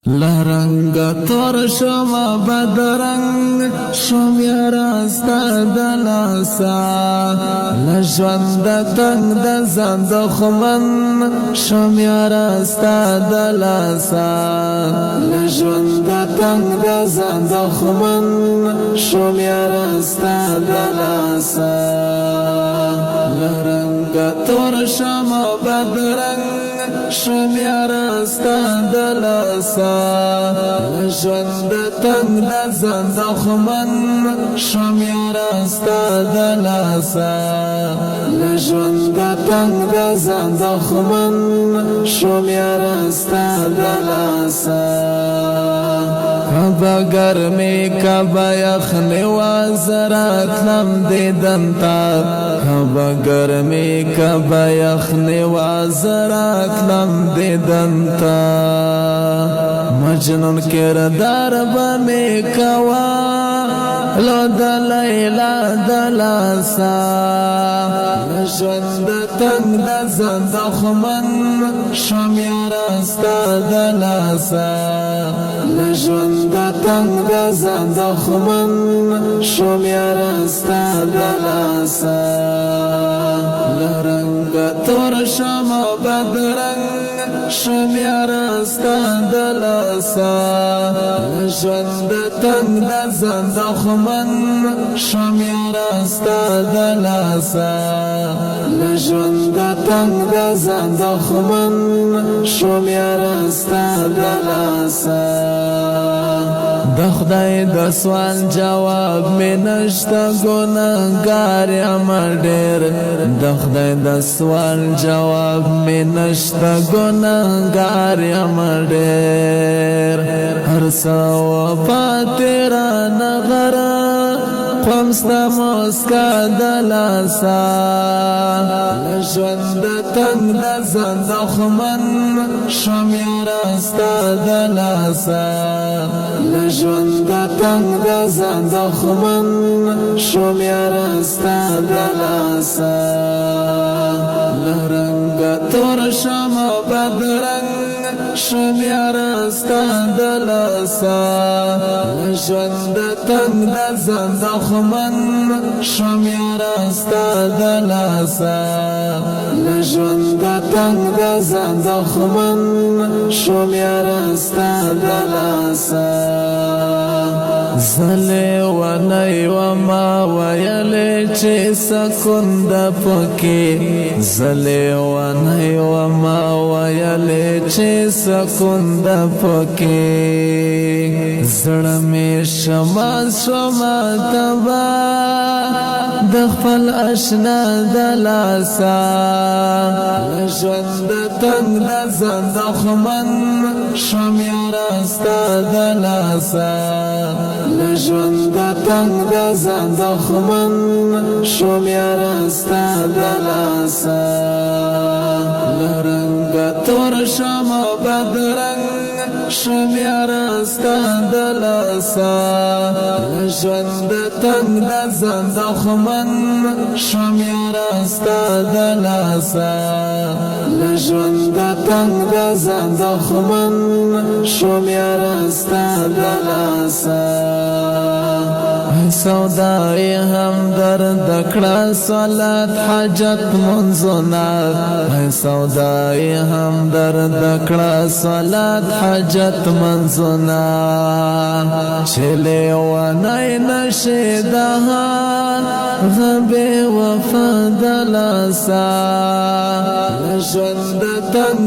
لرنگ تور شما بدرنگ شم یارا ستا دلاسا لژوند تنگ د زند خمن شم یارا ستا دلاسا لژوند تنگ د زند خمن شم یارا ستا دلاسا لرنگ تور شما بدرنگ شم یارا ستا دلاسا لژوند تنگ د زند خمن شم یارا ستا دلاسا لژوند تنگ د زند خمن شم یارا ستا دلاسا کبا گرمی کبا یخنی وازرات لم دیدن تا کبا گرمی کبا یخنی وازرات لم دیدن تا مجنون کردار بمی کوا لو دلیلا دلاسا لژوند تنگ د زند خمن شم یارا ستا دلاسا لژوند تنگ د زند خمن شم یارا ستا دلاسا لرنگ تور شما بدرنگ شم یارا ستا دلاسا لژوند تنگ د زند خمن شم یارا ستا دلاسا لژوند تنگ د زند خمن شم یارا ستا دلاسا د خدای د سوال جواب می نشته ګناهګار یم ډېر د خدای د سوال جواب می نشته ګناهګار یم ډېر هر څه وفات رانه غره قوم ستا موسکا دلاسا لژوند تنگ د زند خمن شم یارا ستا دلاسا لژوند تنگ د زند خمن شم یارا ستا دلاسا لرنگ تور شما بدرنگ شم یارا ستا دلاسا لژوند تنگ د زند خمن شم یارا ستا دلاسا لژوند تنگ د زند خمن شم یارا ستا دلاسا زلی و نی و ما ویلی چی سکند پکی زلی و نی و ما ویلی چی سکند پکی زړمی شما تبا د خپل اشنا دلاسا لژوند تنگ د زند خمن شم یارا ستا دلاسا لژوند تنگ د زند خمن شم یارا ستا دلاسا لرنگ تور شما بدرنگ شم یارا ستا دلاسا لژوند تنگ د زند خمن شم یارا ستا دلاسا لژوند تنگ د زند خمن شم یارا ستا دلاسا سودای هم درد کړه صلات حاجت منزنا سودای هم درد کړه صلات حاجت منزنا چله و نای نشدا غبه وفا دلاسا لژوند تنگ